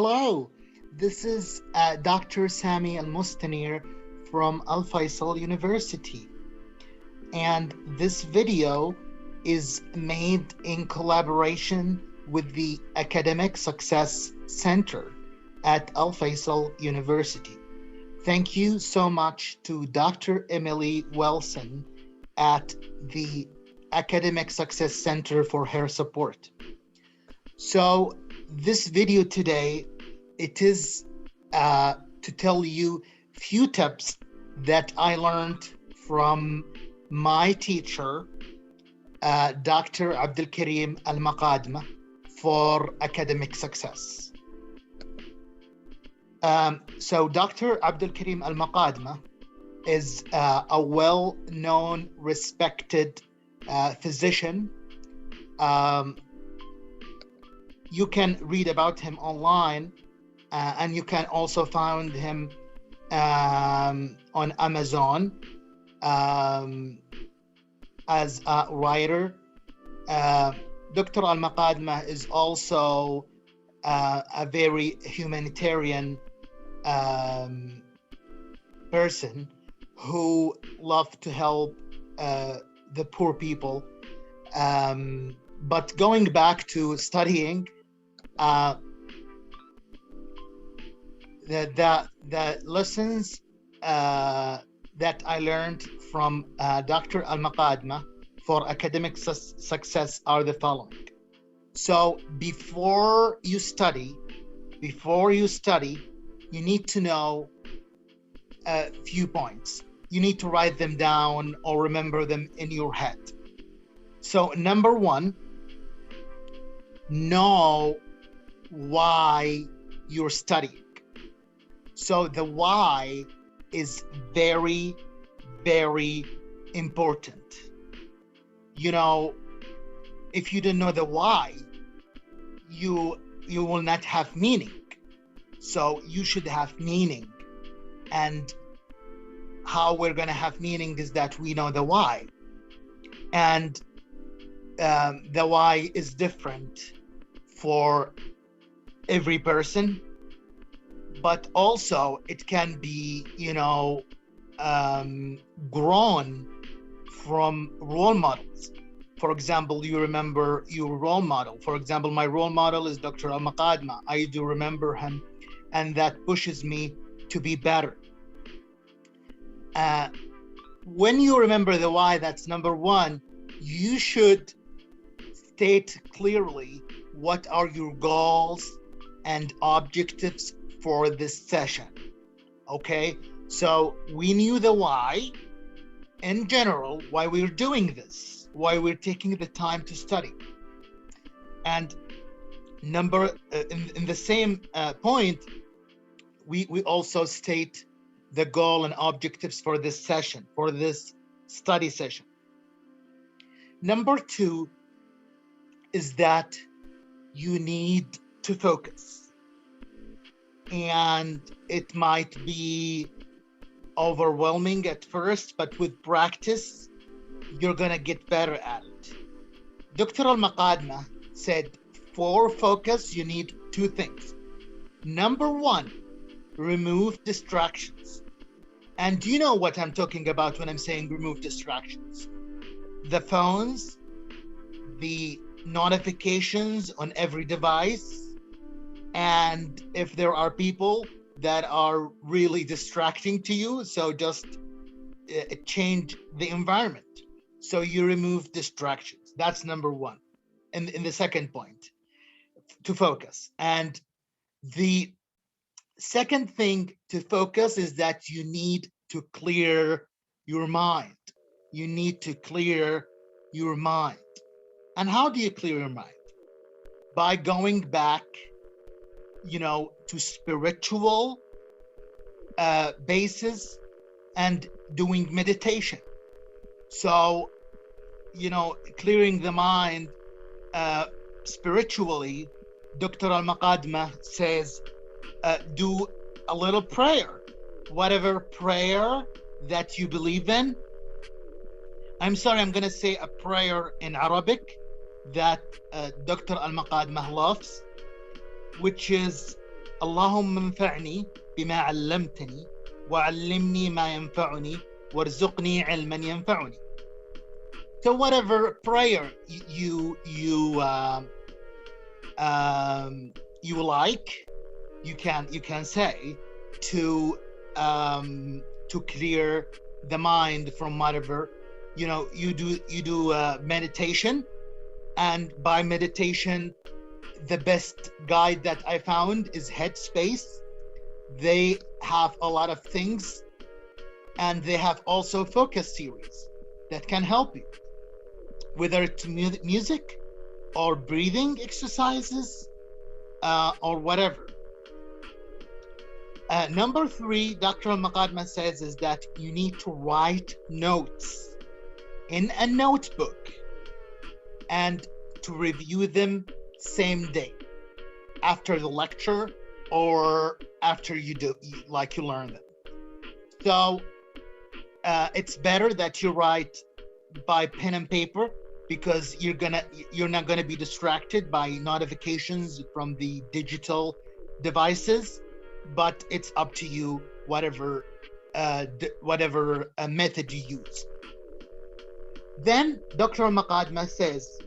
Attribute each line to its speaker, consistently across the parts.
Speaker 1: Hello, this is Dr. Sami Al-Mustanir from Al Faisal University, and this video is made in collaboration with the Academic Success Center at Al Faisal University. Thank you so much to Dr. Emily Wilson at the Academic Success Center for her support. So this video today, it is to tell you few tips that I learned from my teacher, Dr. Abdulkarim Almakadma, for academic success. So Dr. Abdulkarim Almakadma is a well-known, respected physician. You can read about him online, and you can also find him on Amazon as a writer. Dr. Al-Makadma is also a very humanitarian person who loves to help the poor people. But going back to studying, the lessons that I learned from Dr. Al-Makadma for academic success are the following. So before you study, you need to know a few points. You need to write them down or remember them in your head. So number one, know why you're studying. So the why is very, very important. You know, if you don't know the why, you will not have meaning. So you should have meaning. And how we're going to have meaning is that we know the why. And the why is different for every person, but also it can be, grown from role models. For example, you remember your role model. For example, my role model is Dr. Al-Makadma. I do remember him, and that pushes me to be better. When you remember the why, that's number one, you should state clearly what are your goals and objectives for this session. Okay, so we knew the why in general, why we're doing this, why we're taking the time to study. And in the same point, we also state the goal and objectives for this session, for this study session. Number two is that you need to focus. And it might be overwhelming at first, but with practice, you're gonna get better at it. Dr. Al-Makadma said, for focus, you need two things. Number one, remove distractions. And do you know what I'm talking about when I'm saying remove distractions? The phones, the notifications on every device, and if there are people that are really distracting to you, so just change the environment. So you remove distractions. That's number one. And in the second point, to focus. And the second thing to focus is that you need to clear your mind. You need to clear your mind. And how do you clear your mind? By going back, to spiritual basis and doing meditation. So, clearing the mind spiritually, Dr. Al-Makadma says, do a little prayer, whatever prayer that you believe in. I'm sorry, I'm going to say a prayer in Arabic that Dr. Al-Makadma loves, which is اللهم انفعني بما علمتني وعلمني ما ينفعني وارزقني علما ينفعني. So whatever prayer you like, you can say to clear the mind from whatever, you do meditation. And by meditation, the best guide that I found is Headspace. They have a lot of things, and they have also focus series that can help you, whether it's music or breathing exercises or whatever. Number 3, Dr. Almakadma says, is that you need to write notes in a notebook and to review them same day after the lecture or after you learn them. So it's better that you write by pen and paper, because you're not gonna be distracted by notifications from the digital devices. But it's up to you, whatever method you use. Then Dr. Almakadma says,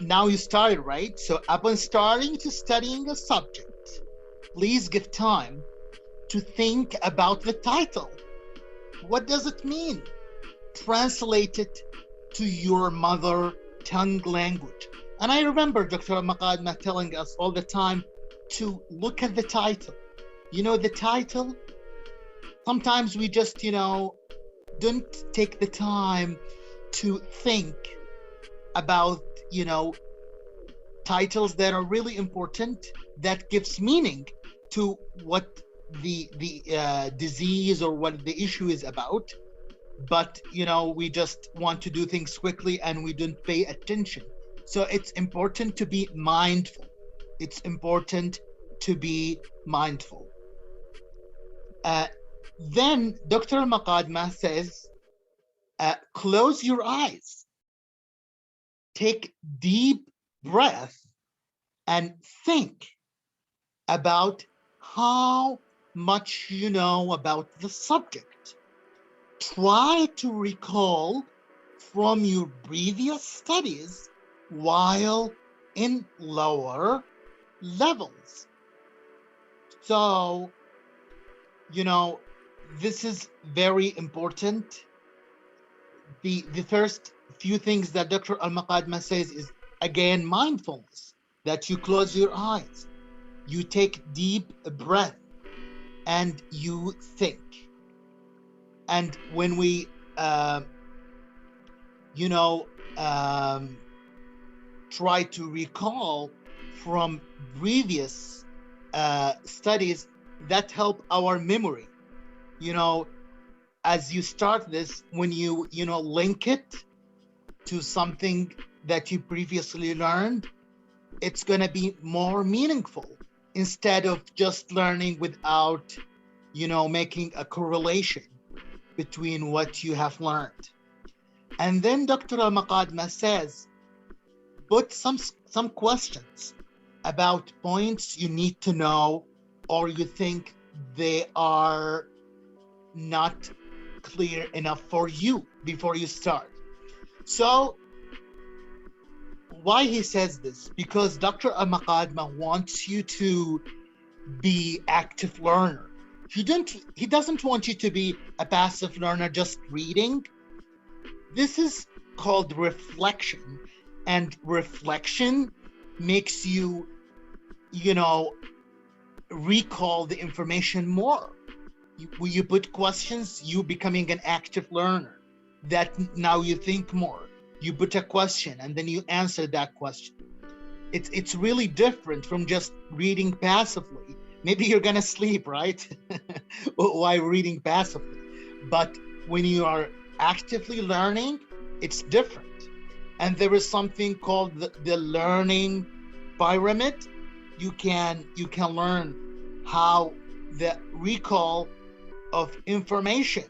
Speaker 1: now you started, right? So upon starting to studying a subject, please give time to think about the title. What does it mean? Translate it to your mother tongue language. And I remember Dr. Almakadma telling us all the time to look at the title. The title, sometimes we just, don't take the time to think about, titles that are really important, that gives meaning to what the disease or what the issue is about. But, we just want to do things quickly and we don't pay attention. So it's important to be mindful. It's important to be mindful. Then Dr. Almakadma says, close your eyes, take deep breath, and think about how much you know about the subject. Try to recall from your previous studies while in lower levels. So, this is very important. The first few things that Dr. Almakadma says is, again, mindfulness, that you close your eyes, you take deep breath, and you think. And when we, try to recall from previous studies, that help our memory. As you start this, when you link it to something that you previously learned, it's going to be more meaningful, instead of just learning without making a correlation between what you have learned. And then Dr. Almakadma says, put some questions about points you need to know, or you think they are not clear enough for you before you start. So why he says this? Because Dr. Almakadma wants you to be active learner. He doesn't want you to be a passive learner just reading. This is called reflection, and reflection makes you recall the information more. You put questions, you becoming an active learner, that now you think more. You put a question and then you answer that question. It's really different from just reading passively. Maybe you're gonna sleep, right? While reading passively. But when you are actively learning, it's different. And there is something called the learning pyramid. You can learn how the recall of information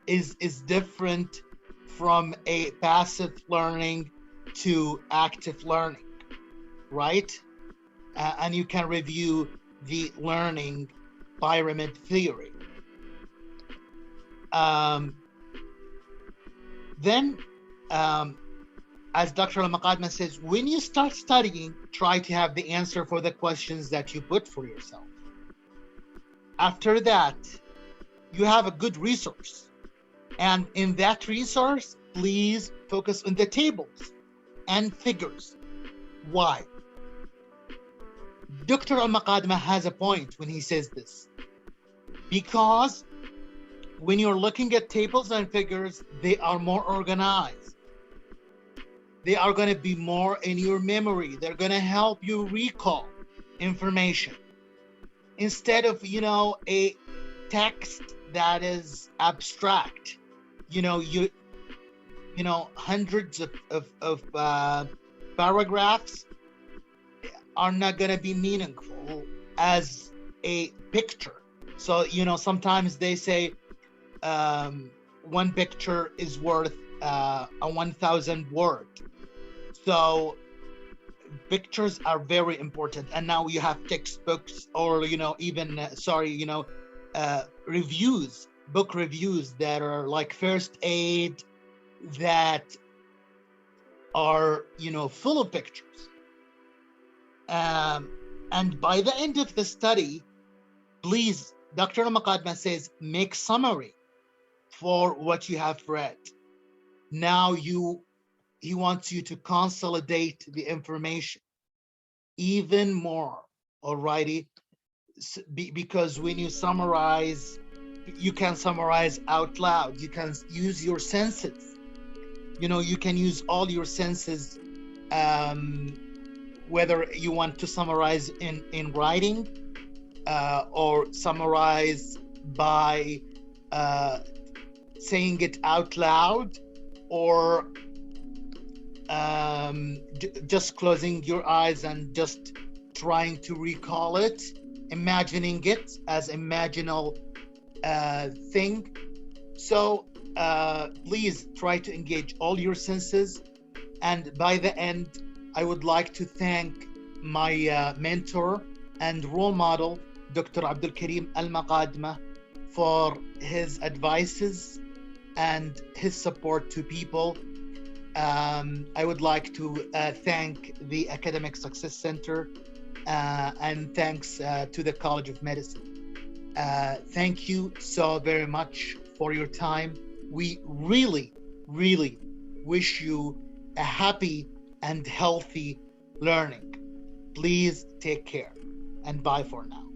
Speaker 1: is different from a passive learning to active learning, right? And you can review the learning pyramid theory. Then, as Dr. Almakadma says, when you start studying, try to have the answer for the questions that you put for yourself. After that, you have a good resource. And in that resource, please focus on the tables and figures. Why? Dr. Almakadma has a point when he says this. Because when you're looking at tables and figures, they are more organized. They are going to be more in your memory. They're going to help you recall information. Instead of, a text that is abstract, hundreds of paragraphs are not going to be meaningful as a picture. So, sometimes they say one picture is worth a 1,000 word. So pictures are very important. And now you have textbooks or, even, reviews, book reviews that are like first aid that are, full of pictures. And by the end of the study, please, Dr. Almakadma says, make summary for what you have read. Now he wants you to consolidate the information even more, alrighty? Because when you summarize, you can summarize out loud. You can use your senses. You can use all your senses, whether you want to summarize in writing or summarize by saying it out loud, or just closing your eyes and just trying to recall it, imagining it as imaginal thing. So please try to engage all your senses. And by the end, I would like to thank my mentor and role model, Dr. Abdulkarim Almakadma, for his advices and his support to people. I would like to thank the Academic Success Center and thanks to the College of Medicine. Thank you so very much for your time. We really, really wish you a happy and healthy learning. Please take care and bye for now.